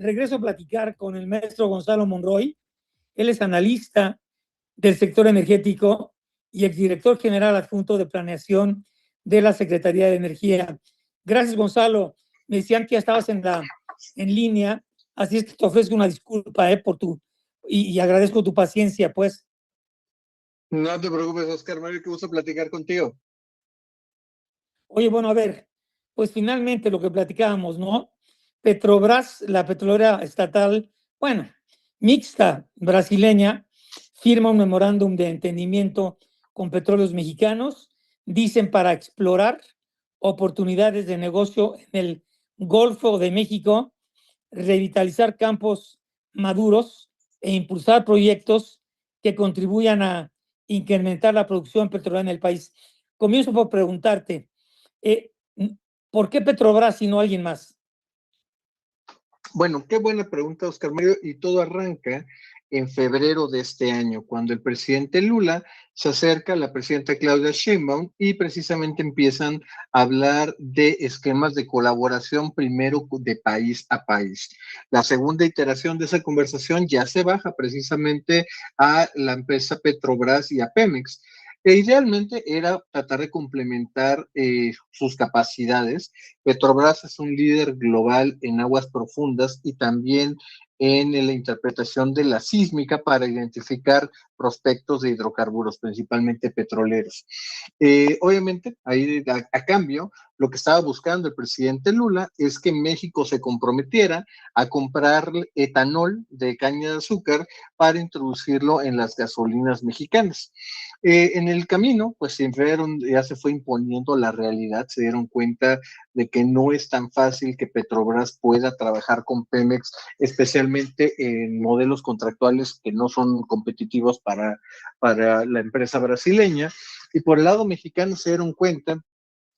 regreso a platicar con el maestro Gonzalo Monroy. Él es analista del sector energético y exdirector general adjunto de planeación de la Secretaría de Energía. Gracias, Gonzalo. Me decían que ya estabas en línea, así es que te ofrezco una disculpa por y agradezco tu paciencia, pues. No te preocupes, Oscar Mario, qué gusto platicar contigo. Oye, bueno, a ver, pues finalmente lo que platicábamos, ¿no? Petrobras, la petrolera estatal, bueno, mixta brasileña, firma un memorándum de entendimiento con Petróleos Mexicanos, dicen para explorar oportunidades de negocio en el Golfo de México, revitalizar campos maduros e impulsar proyectos que contribuyan a incrementar la producción petrolera en el país. Comienzo por preguntarte, ¿por qué Petrobras y no alguien más? Bueno, qué buena pregunta, Oscar Mario, y todo arranca en febrero de este año, cuando el presidente Lula se acerca a la presidenta Claudia Sheinbaum y precisamente empiezan a hablar de esquemas de colaboración primero de país a país. La segunda iteración de esa conversación ya se baja precisamente a la empresa Petrobras y a Pemex. Idealmente era tratar de complementar sus capacidades. Petrobras es un líder global en aguas profundas y también en la interpretación de la sísmica para identificar prospectos de hidrocarburos, principalmente petroleros. Obviamente, ahí a cambio, lo que estaba buscando el presidente Lula es que México se comprometiera a comprar etanol de caña de azúcar para introducirlo en las gasolinas mexicanas. En el camino, pues ya se fue imponiendo la realidad, se dieron cuenta de que no es tan fácil que Petrobras pueda trabajar con Pemex, especialmente en modelos contractuales que no son competitivos para la empresa brasileña. Y por el lado mexicano se dieron cuenta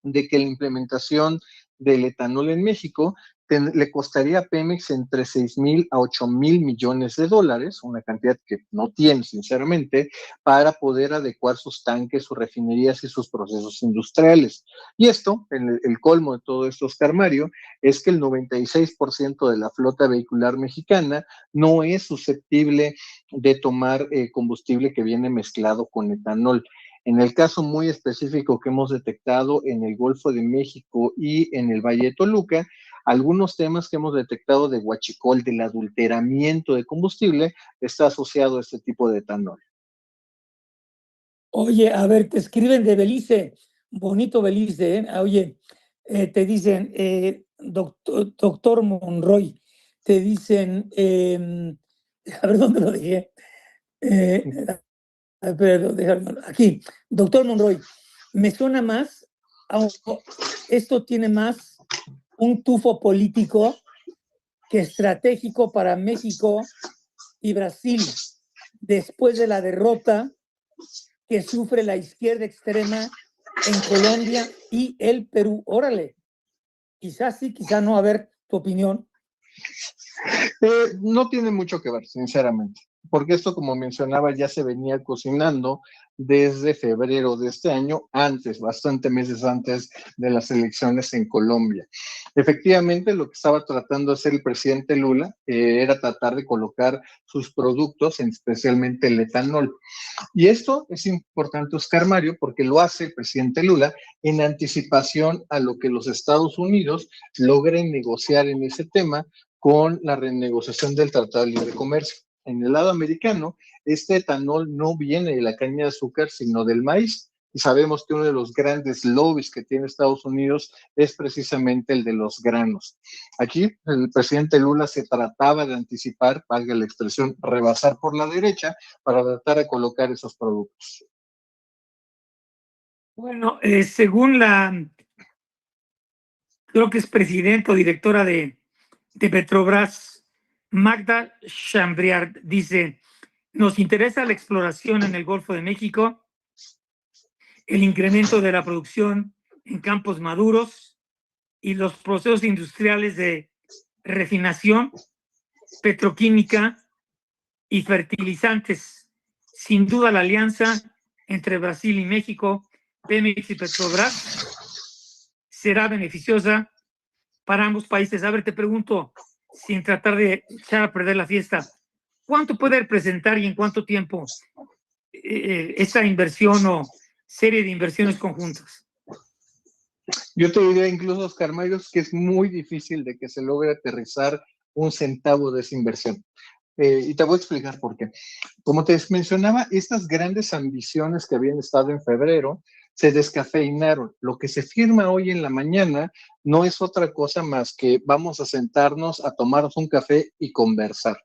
de que la implementación del etanol en México le costaría a Pemex entre 6,000 a 8,000 millones de dólares, una cantidad que no tiene, sinceramente, para poder adecuar sus tanques, sus refinerías y sus procesos industriales. Y esto, el colmo de todo esto, Oscar Mario, es que el 96% de la flota vehicular mexicana no es susceptible de tomar combustible que viene mezclado con etanol. En el caso muy específico que hemos detectado en el Golfo de México y en el Valle de Toluca, algunos temas que hemos detectado de huachicol, del adulteramiento de combustible, está asociado a este tipo de etanol. Oye, a ver, te escriben de Belice, bonito Belice, ¿eh? Oye, te dicen, doctor Monroy, te dicen, a ver dónde lo dejé. Pero aquí, doctor Monroy, me suena más, esto tiene más un tufo político que estratégico para México y Brasil después de la derrota que sufre la izquierda extrema en Colombia y el Perú. Órale, quizás sí, quizás no. A ver, tu opinión. No tiene mucho que ver, sinceramente, porque esto, como mencionaba, ya se venía cocinando desde febrero de este año, bastante meses antes de las elecciones en Colombia. Efectivamente, lo que estaba tratando de hacer el presidente Lula era tratar de colocar sus productos, especialmente el etanol. Y esto es importante, Oscar Mario, porque lo hace el presidente Lula en anticipación a lo que los Estados Unidos logren negociar en ese tema con la renegociación del Tratado de Libre Comercio. En el lado americano, este etanol no viene de la caña de azúcar, sino del maíz. Y sabemos que uno de los grandes lobbies que tiene Estados Unidos es precisamente el de los granos. Aquí el presidente Lula se trataba de anticipar, valga la expresión, rebasar por la derecha para tratar de colocar esos productos. Bueno, según creo que es presidenta o directora de Petrobras, Magda Chambriard, dice, nos interesa la exploración en el Golfo de México, el incremento de la producción en campos maduros y los procesos industriales de refinación, petroquímica y fertilizantes. Sin duda, la alianza entre Brasil y México, Pemex y Petrobras, será beneficiosa para ambos países. A ver, te pregunto, sin tratar de echar a perder la fiesta, ¿cuánto puede representar y en cuánto tiempo esta inversión o serie de inversiones conjuntas? Yo te diría incluso, Oscar Mario, que es muy difícil de que se logre aterrizar un centavo de esa inversión. Y te voy a explicar por qué. Como te mencionaba, estas grandes ambiciones que habían estado en febrero se descafeinaron. Lo que se firma hoy en la mañana no es otra cosa más que vamos a sentarnos a tomarnos un café y conversar.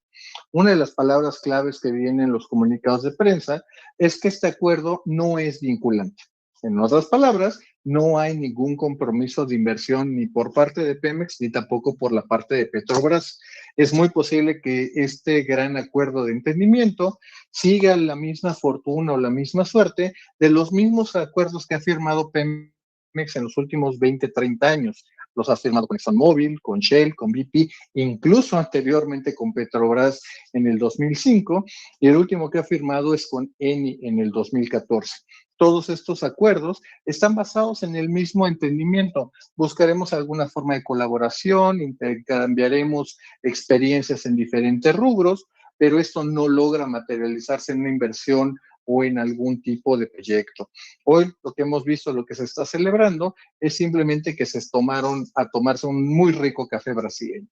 Una de las palabras claves que vienen en los comunicados de prensa es que este acuerdo no es vinculante. En otras palabras, no hay ningún compromiso de inversión ni por parte de Pemex ni tampoco por la parte de Petrobras. Es muy posible que este gran acuerdo de entendimiento siga la misma fortuna o la misma suerte de los mismos acuerdos que ha firmado Pemex en los últimos 20, 30 años. Los ha firmado con ExxonMobil, con Shell, con BP, incluso anteriormente con Petrobras en el 2005, y el último que ha firmado es con Eni en el 2014. Todos estos acuerdos están basados en el mismo entendimiento. Buscaremos alguna forma de colaboración, intercambiaremos experiencias en diferentes rubros, pero esto no logra materializarse en una inversión o en algún tipo de proyecto. Hoy lo que hemos visto, lo que se está celebrando, es simplemente que se tomaron a tomarse un muy rico café brasileño.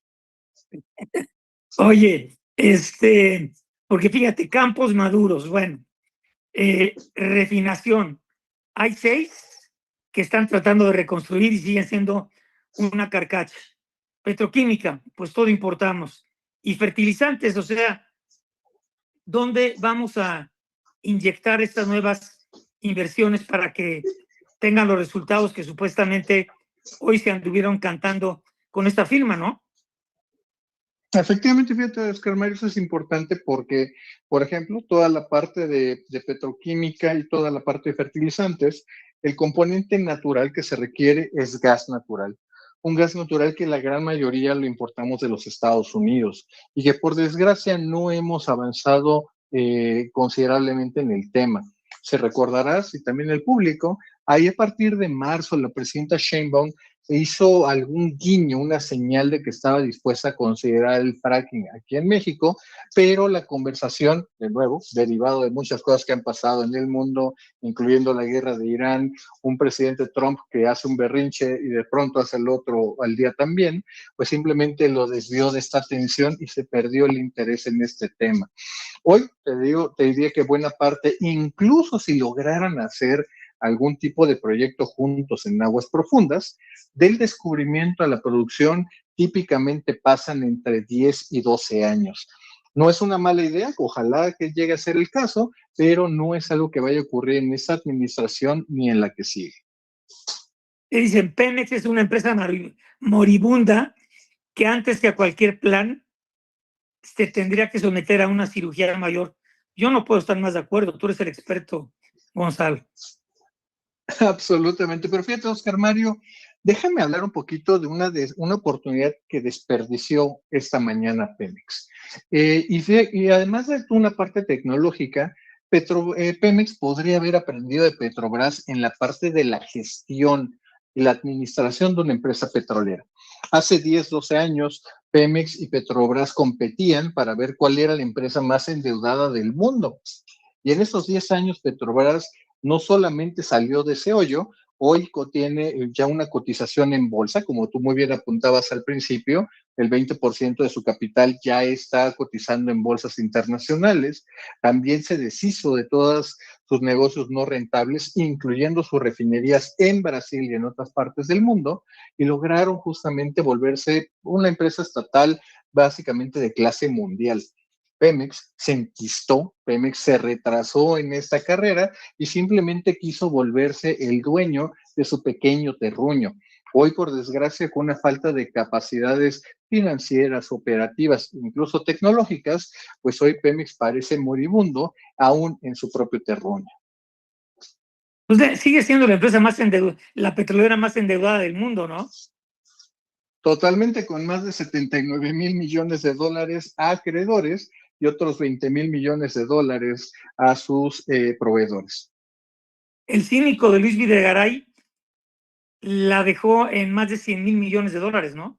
Oye, porque fíjate, campos maduros, bueno, refinación. Hay 6 que están tratando de reconstruir y siguen siendo una carcacha. Petroquímica, pues todo importamos. Y fertilizantes, o sea, ¿dónde vamos a inyectar estas nuevas inversiones para que tengan los resultados que supuestamente hoy se anduvieron cantando con esta firma, ¿no? Efectivamente, fíjate, Oscar Mario, eso es importante porque, por ejemplo, toda la parte de petroquímica y toda la parte de fertilizantes, el componente natural que se requiere es gas natural. Un gas natural que la gran mayoría lo importamos de los Estados Unidos y que por desgracia no hemos avanzado considerablemente en el tema. Se recordará, y también el público, ahí a partir de marzo la presidenta Sheinbaum hizo algún guiño, una señal de que estaba dispuesta a considerar el fracking aquí en México, pero la conversación, de nuevo, derivado de muchas cosas que han pasado en el mundo, incluyendo la guerra de Irán, un presidente Trump que hace un berrinche y de pronto hace el otro al día también, pues simplemente lo desvió de esta atención y se perdió el interés en este tema. Hoy te diría que buena parte, incluso si lograran hacer algún tipo de proyecto juntos en aguas profundas, del descubrimiento a la producción típicamente pasan entre 10 y 12 años. No es una mala idea, ojalá que llegue a ser el caso, pero no es algo que vaya a ocurrir en esta administración ni en la que sigue. Dicen, Pemex es una empresa moribunda que antes que a cualquier plan se tendría que someter a una cirugía mayor. Yo no puedo estar más de acuerdo, tú eres el experto, Gonzalo. Absolutamente, pero fíjate, Oscar Mario, déjame hablar un poquito de una oportunidad que desperdició esta mañana Pemex. Y además de una parte tecnológica, Pemex podría haber aprendido de Petrobras en la parte de la gestión y la administración de una empresa petrolera. Hace 10, 12 años, Pemex y Petrobras competían para ver cuál era la empresa más endeudada del mundo. Y en estos 10 años, Petrobras no solamente salió de ese hoyo, hoy tiene ya una cotización en bolsa, como tú muy bien apuntabas al principio, el 20% de su capital ya está cotizando en bolsas internacionales, también se deshizo de todos sus negocios no rentables, incluyendo sus refinerías en Brasil y en otras partes del mundo, y lograron justamente volverse una empresa estatal básicamente de clase mundial. Pemex se enquistó, Pemex se retrasó en esta carrera y simplemente quiso volverse el dueño de su pequeño terruño. Hoy, por desgracia, con una falta de capacidades financieras, operativas, incluso tecnológicas, pues hoy Pemex parece moribundo aún en su propio terruño. Pues sigue siendo la empresa más endeudada, la petrolera más endeudada del mundo, ¿no? Totalmente, con más de 79,000 millones de dólares a acreedores y otros 20,000 millones de dólares a sus proveedores. El cínico de Luis Videgaray la dejó en más de 100,000 millones de dólares, ¿no?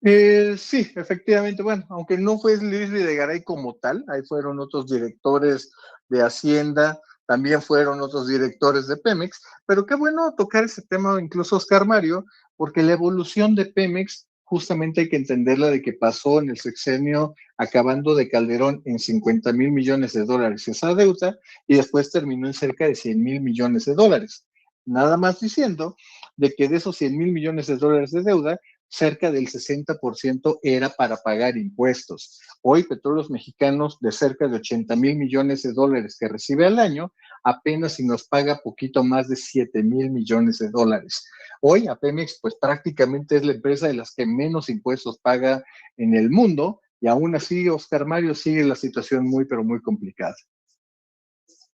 Sí, efectivamente, bueno, aunque no fue Luis Videgaray como tal, ahí fueron otros directores de Hacienda, también fueron otros directores de Pemex, pero qué bueno tocar ese tema, incluso Oscar Mario, porque la evolución de Pemex justamente hay que entenderla de que pasó en el sexenio acabando de Calderón en 50,000 millones de dólares esa deuda y después terminó en cerca de 100,000 millones de dólares. Nada más diciendo de que de esos 100,000 millones de dólares de deuda, cerca del 60% era para pagar impuestos. Hoy Petróleos Mexicanos, de cerca de 80,000 millones de dólares que recibe al año, apenas si nos paga poquito más de 7,000 millones de dólares. Hoy a Pemex, pues prácticamente es la empresa de las que menos impuestos paga en el mundo, y aún así, Oscar Mario, sigue la situación muy, pero muy complicada.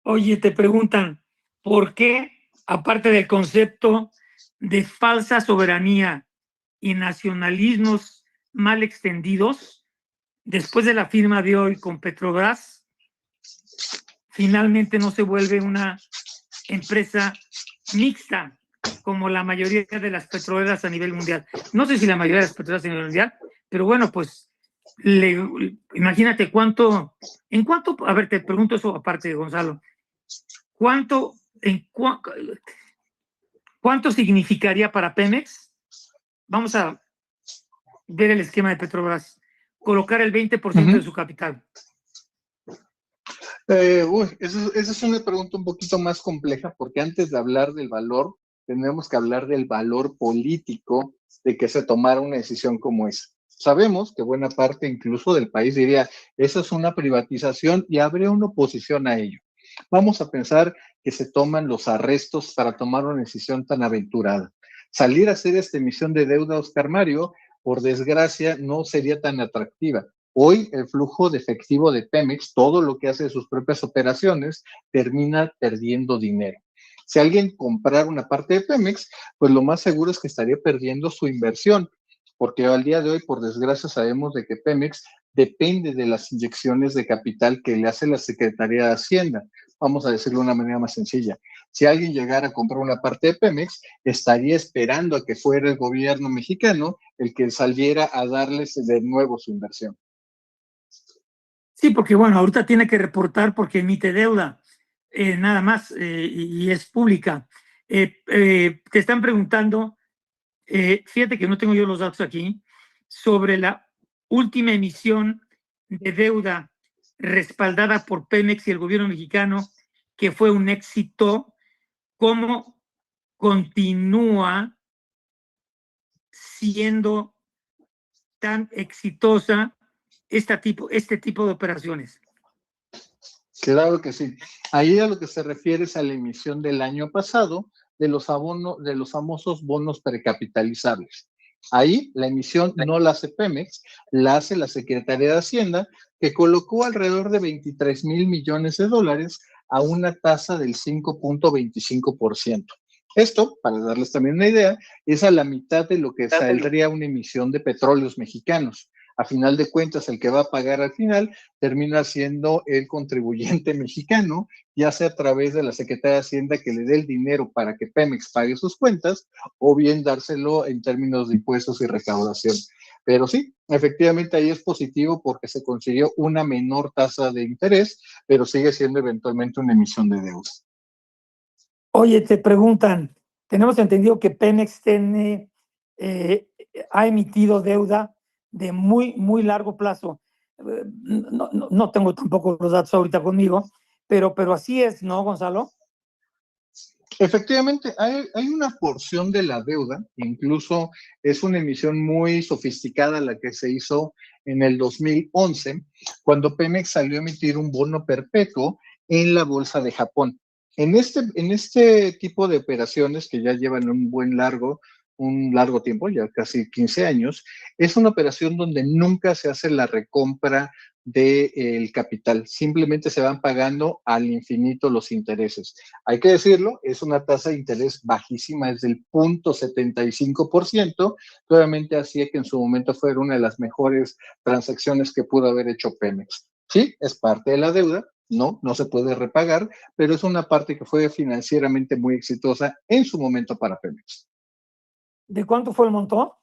Oye, te preguntan, ¿por qué, aparte del concepto de falsa soberanía y nacionalismos mal extendidos, después de la firma de hoy con Petrobras, finalmente no se vuelve una empresa mixta como la mayoría de las petroleras a nivel mundial? No sé si la mayoría de las petroleras a nivel mundial, pero bueno, pues imagínate en cuánto, a ver, te pregunto eso aparte de Gonzalo, ¿cuánto, cuánto significaría para Pemex? Vamos a ver el esquema de Petrobras, colocar el 20% de su capital. Esa es una pregunta un poquito más compleja, porque antes de hablar del valor, tenemos que hablar del valor político de que se tomara una decisión como esa. Sabemos que buena parte incluso del país diría, esa es una privatización y habría una oposición a ello. Vamos a pensar que se toman los arrestos para tomar una decisión tan aventurada. Salir a hacer esta emisión de deuda, Oscar Mario, por desgracia, no sería tan atractiva. Hoy el flujo de efectivo de Pemex, todo lo que hace de sus propias operaciones, termina perdiendo dinero. Si alguien comprara una parte de Pemex, pues lo más seguro es que estaría perdiendo su inversión, porque al día de hoy, por desgracia, sabemos de que Pemex depende de las inyecciones de capital que le hace la Secretaría de Hacienda. Vamos a decirlo de una manera más sencilla. Si alguien llegara a comprar una parte de Pemex, estaría esperando a que fuera el gobierno mexicano el que saliera a darles de nuevo su inversión. Sí, porque bueno, ahorita tiene que reportar porque emite deuda, nada más, y es pública. Te están preguntando, fíjate que no tengo yo los datos aquí, sobre la última emisión de deuda respaldada por Pemex y el gobierno mexicano, que fue un éxito. ¿Cómo continúa siendo tan exitosa este tipo de operaciones? Claro que sí. Ahí a lo que se refiere es a la emisión del año pasado de los famosos bonos precapitalizables. Ahí la emisión no la hace Pemex, la hace la Secretaría de Hacienda, que colocó alrededor de 23,000 millones de dólares a una tasa del 5,25%. Esto, para darles también una idea, es a la mitad de lo que saldría una emisión de petróleos mexicanos. A final de cuentas, el que va a pagar al final termina siendo el contribuyente mexicano, ya sea a través de la Secretaría de Hacienda que le dé el dinero para que Pemex pague sus cuentas, o bien dárselo en términos de impuestos y recaudación. Pero sí, efectivamente ahí es positivo porque se consiguió una menor tasa de interés, pero sigue siendo eventualmente una emisión de deuda. Oye, te preguntan, tenemos entendido que Pemex ha emitido deuda de muy largo plazo. No tengo tampoco los datos ahorita conmigo, pero así es, ¿no, Gonzalo? Efectivamente, hay una porción de la deuda, incluso es una emisión muy sofisticada la que se hizo en el 2011, cuando Pemex salió a emitir un bono perpetuo en la bolsa de Japón. En este tipo de operaciones que ya llevan un largo tiempo, ya casi 15 años, es una operación donde nunca se hace la recompra del capital, simplemente se van pagando al infinito los intereses. Hay que decirlo, es una tasa de interés bajísima, es del 0,75%, que obviamente hacía que en su momento fuera una de las mejores transacciones que pudo haber hecho Pemex. Sí, es parte de la deuda, no se puede repagar, pero es una parte que fue financieramente muy exitosa en su momento para Pemex. ¿De cuánto fue el monto?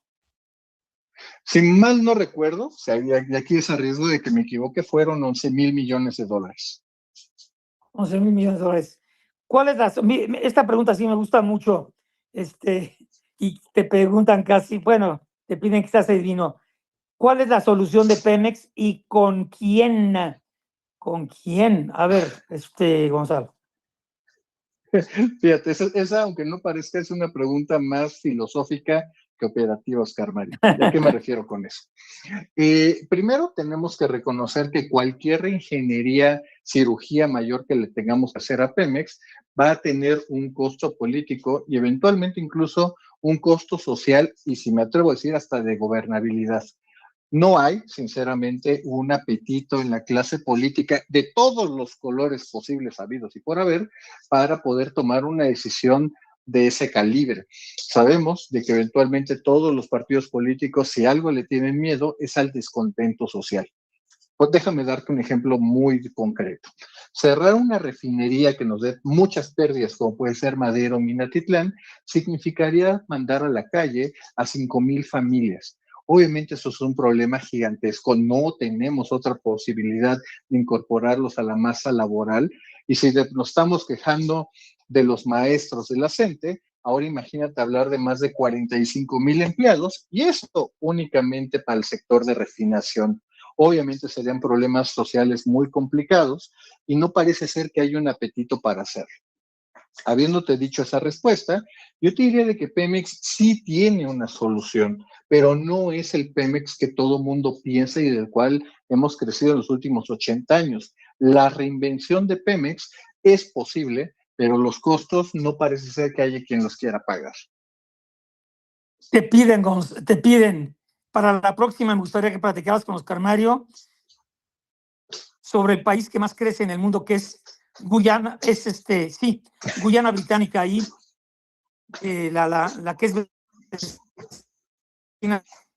Si mal no recuerdo, o sea, y aquí es a riesgo de que me equivoque, fueron 11,000 millones de dólares. 11,000 millones de dólares. ¿Cuál es la? Esta pregunta sí me gusta mucho. Y te preguntan casi, bueno, te piden que seas adivino. ¿Cuál es la solución de Pemex y con quién? ¿Con quién? A ver, Gonzalo. Fíjate, esa, aunque no parezca, es una pregunta más filosófica que operativa, Oscar Mario. ¿Y a qué me refiero con eso? Primero tenemos que reconocer que cualquier ingeniería, cirugía mayor que le tengamos que hacer a Pemex va a tener un costo político y eventualmente incluso un costo social y, si me atrevo a decir, hasta de gobernabilidad. No hay, sinceramente, un apetito en la clase política de todos los colores posibles, habidos y por haber, para poder tomar una decisión de ese calibre. Sabemos de que eventualmente todos los partidos políticos, si algo le tienen miedo, es al descontento social. Pues déjame darte un ejemplo muy concreto. Cerrar una refinería que nos dé muchas pérdidas, como puede ser Madero o Minatitlán, significaría mandar a la calle a 5,000 familias. Obviamente eso es un problema gigantesco, no tenemos otra posibilidad de incorporarlos a la masa laboral y si nos estamos quejando de los maestros de la CENTE, ahora imagínate hablar de más de 45,000 empleados y esto únicamente para el sector de refinación. Obviamente serían problemas sociales muy complicados y no parece ser que haya un apetito para hacerlo. Habiéndote dicho esa respuesta, yo te diría de que Pemex sí tiene una solución, pero no es el Pemex que todo mundo piensa y del cual hemos crecido en los últimos 80 años. La reinvención de Pemex es posible, pero los costos no parece ser que haya quien los quiera pagar. Te piden, para la próxima me gustaría que platicaras con Oscar Mario sobre el país que más crece en el mundo, que es Guyana, Guyana Británica, ahí, la que es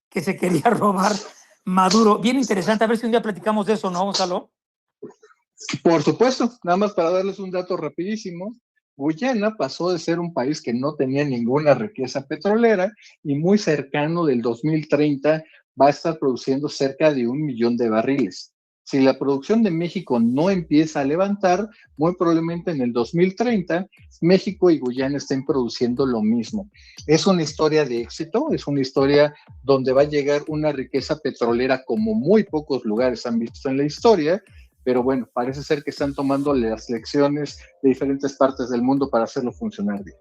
que se quería robar Maduro. Bien interesante, a ver si un día platicamos de eso, ¿no, Gonzalo? Por supuesto, nada más para darles un dato rapidísimo, Guyana pasó de ser un país que no tenía ninguna riqueza petrolera y muy cercano del 2030 va a estar produciendo cerca de 1 millón de barriles. Si la producción de México no empieza a levantar, muy probablemente en el 2030 México y Guyana estén produciendo lo mismo. Es una historia de éxito, es una historia donde va a llegar una riqueza petrolera como muy pocos lugares han visto en la historia, pero bueno, parece ser que están tomando las lecciones de diferentes partes del mundo para hacerlo funcionar bien.